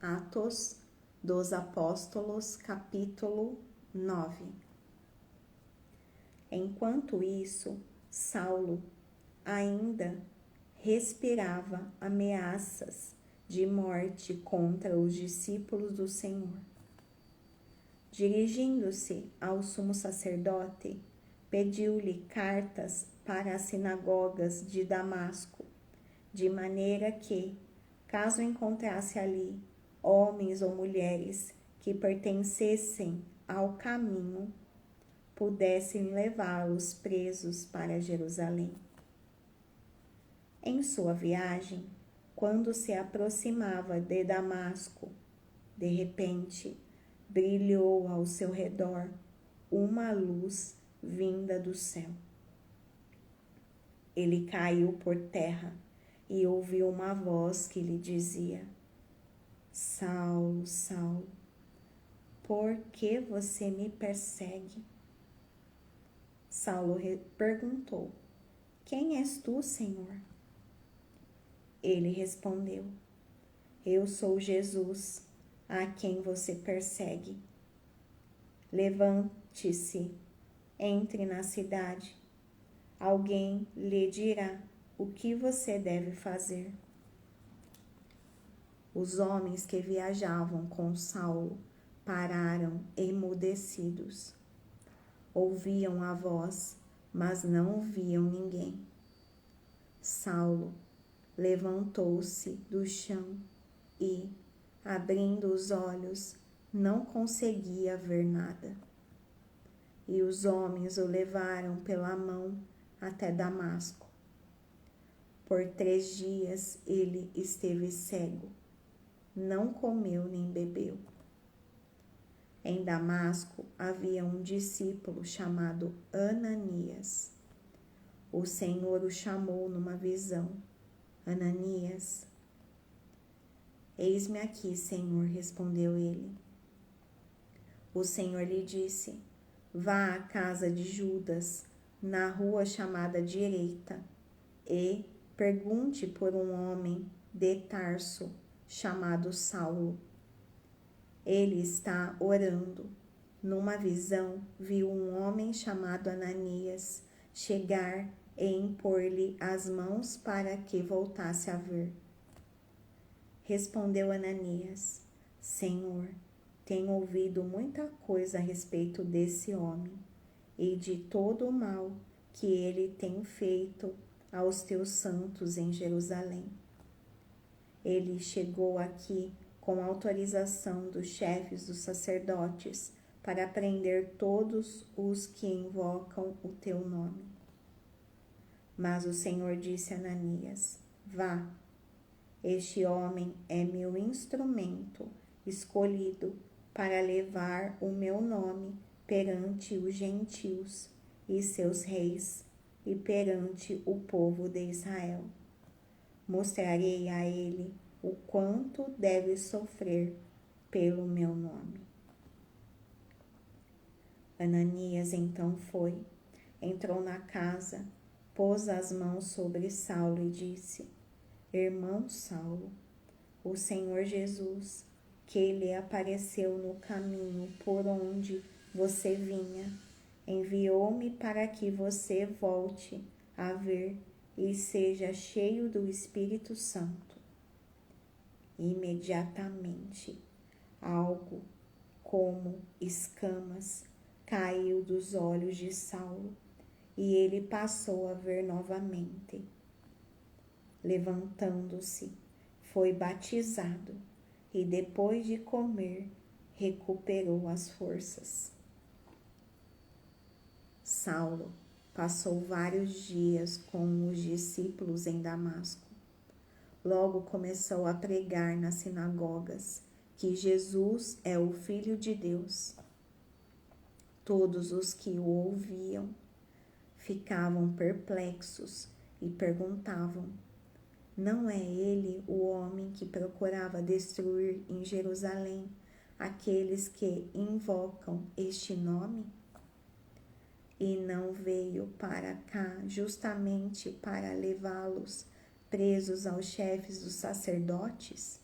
Atos dos Apóstolos, capítulo 9. Enquanto isso, Saulo ainda respirava ameaças de morte contra os discípulos do Senhor. Dirigindo-se ao sumo sacerdote, pediu-lhe cartas para as sinagogas de Damasco, de maneira que, caso encontrasse ali homens ou mulheres que pertencessem ao caminho, pudessem levá-los presos para Jerusalém. Em sua viagem, quando se aproximava de Damasco, de repente, brilhou ao seu redor uma luz vinda do céu. Ele caiu por terra e ouviu uma voz que lhe dizia: Saulo, Saulo, por que você me persegue? Saulo perguntou: Quem és tu, Senhor? Ele respondeu: Eu sou Jesus, a quem você persegue. Levante-se, entre na cidade. Alguém lhe dirá o que você deve fazer. Os homens que viajavam com Saulo pararam emudecidos. Ouviam a voz, mas não viam ninguém. Saulo levantou-se do chão e, abrindo os olhos, não conseguia ver nada. E os homens o levaram pela mão até Damasco. Por 3 dias ele esteve cego, não comeu nem bebeu. Em Damasco havia um discípulo chamado Ananias. O Senhor o chamou numa visão: Ananias. Eis-me aqui, Senhor, respondeu ele. O Senhor lhe disse: Vá à casa de Judas, na rua chamada Direita, e pergunte por um homem de Tarso, chamado Saulo. Ele está orando. Numa visão, viu um homem chamado Ananias chegar e impor-lhe as mãos para que voltasse a ver. Respondeu Ananias: Senhor, tenho ouvido muita coisa a respeito desse homem e de todo o mal que ele tem feito aos teus santos em Jerusalém. Ele chegou aqui com autorização dos chefes dos sacerdotes para prender todos os que invocam o teu nome. Mas o Senhor disse a Ananias: Vá, este homem é meu instrumento escolhido para levar o meu nome perante os gentios e seus reis e perante o povo de Israel. Mostrarei a ele o quanto deve sofrer pelo meu nome. Ananias então foi, entrou na casa, pôs as mãos sobre Saulo e disse: Irmão Saulo, o Senhor Jesus, que lhe apareceu no caminho por onde você vinha, enviou-me para que você volte a ver e seja cheio do Espírito Santo. Imediatamente, algo como escamas caiu dos olhos de Saulo e ele passou a ver novamente. Levantando-se, foi batizado e depois de comer, recuperou as forças. Saulo passou vários dias com os discípulos em Damasco. Logo começou a pregar nas sinagogas que Jesus é o Filho de Deus. Todos os que o ouviam ficavam perplexos e perguntavam: Não é ele o homem que procurava destruir em Jerusalém aqueles que invocam este nome? E não veio para cá justamente para levá-los presos aos chefes dos sacerdotes?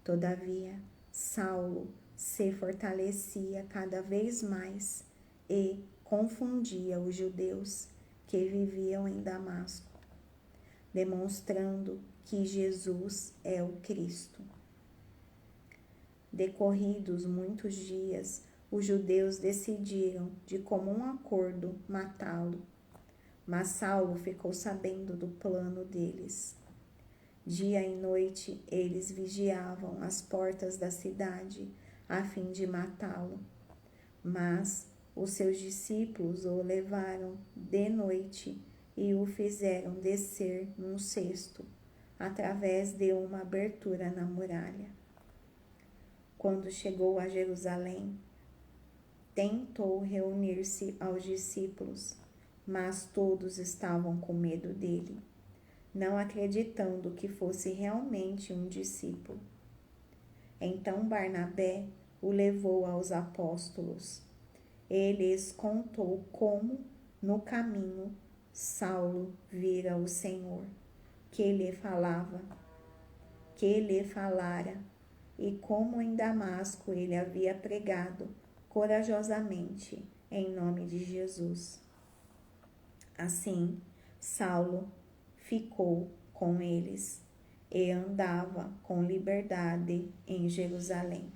Todavia, Saulo se fortalecia cada vez mais e confundia os judeus que viviam em Damasco, demonstrando que Jesus é o Cristo. Decorridos muitos dias, os judeus decidiram, de comum acordo, matá-lo. Mas Saulo ficou sabendo do plano deles. Dia e noite eles vigiavam as portas da cidade a fim de matá-lo. Mas os seus discípulos o levaram de noite e o fizeram descer num cesto, através de uma abertura na muralha. Quando chegou a Jerusalém, tentou reunir-se aos discípulos, mas todos estavam com medo dele, não acreditando que fosse realmente um discípulo. Então Barnabé o levou aos apóstolos. Ele lhes contou como, no caminho, Saulo vira o Senhor, que lhe falara, e como em Damasco ele havia pregado corajosamente em nome de Jesus. Assim, Saulo ficou com eles e andava com liberdade em Jerusalém,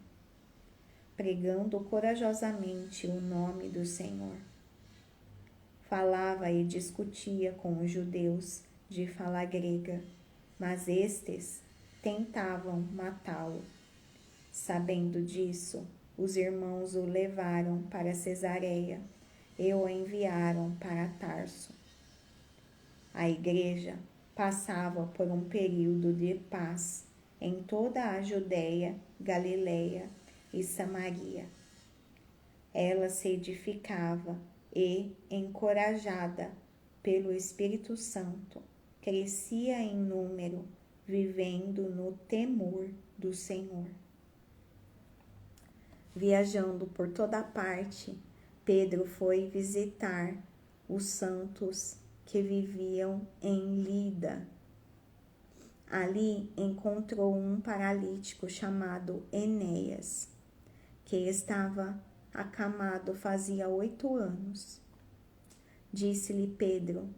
pregando corajosamente o nome do Senhor. Falava e discutia com os judeus de fala grega, mas estes tentavam matá-lo. Sabendo disso, os irmãos o levaram para Cesareia e o enviaram para Tarso. A igreja passava por um período de paz em toda a Judéia, Galileia e Samaria. Ela se edificava e, encorajada pelo Espírito Santo, crescia em número, vivendo no temor do Senhor. Viajando por toda parte, Pedro foi visitar os santos que viviam em Lida. Ali encontrou um paralítico chamado Enéas, que estava acamado fazia 8 anos. Disse-lhe Pedro: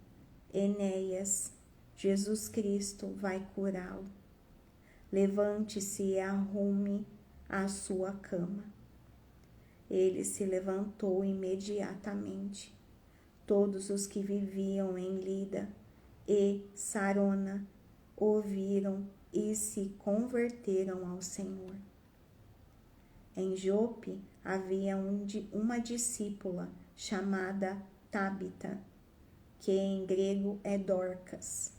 Enéas, Jesus Cristo vai curá-lo. Levante-se e arrume a sua cama. Ele se levantou imediatamente. Todos os que viviam em Lida e Sarona ouviram e se converteram ao Senhor. Em Jope havia uma discípula chamada Tabita, que em grego é Dorcas,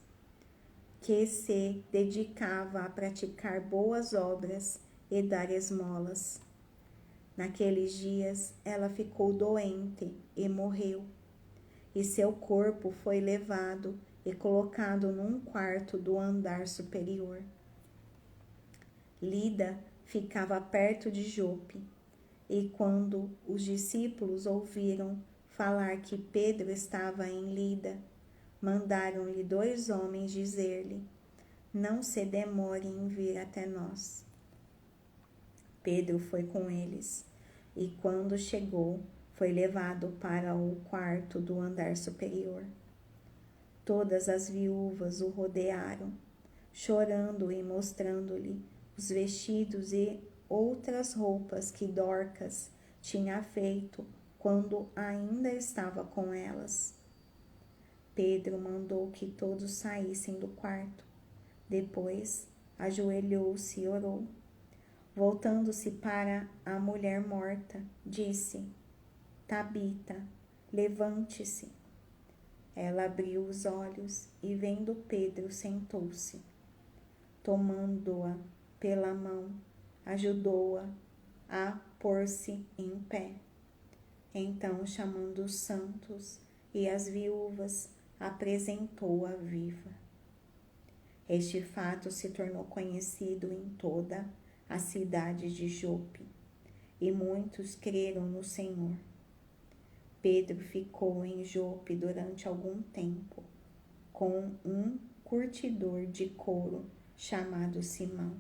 que se dedicava a praticar boas obras e dar esmolas. Naqueles dias ela ficou doente e morreu, e seu corpo foi levado e colocado num quarto do andar superior. Lida ficava perto de Jope, e quando os discípulos ouviram falar que Pedro estava em Lida, mandaram-lhe 2 homens dizer-lhe: não se demore em vir até nós. Pedro foi com eles, e quando chegou, foi levado para o quarto do andar superior. Todas as viúvas o rodearam, chorando e mostrando-lhe os vestidos e outras roupas que Dorcas tinha feito quando ainda estava com elas. Pedro mandou que todos saíssem do quarto. Depois, ajoelhou-se e orou. Voltando-se para a mulher morta, disse: Tabita, levante-se. Ela abriu os olhos e, vendo Pedro, sentou-se. Tomando-a pela mão, ajudou-a a pôr-se em pé. Então, chamando os santos e as viúvas, apresentou-a viva. Este fato se tornou conhecido em toda a cidade de Jope, e muitos creram no Senhor. Pedro ficou em Jope durante algum tempo, com um curtidor de couro chamado Simão.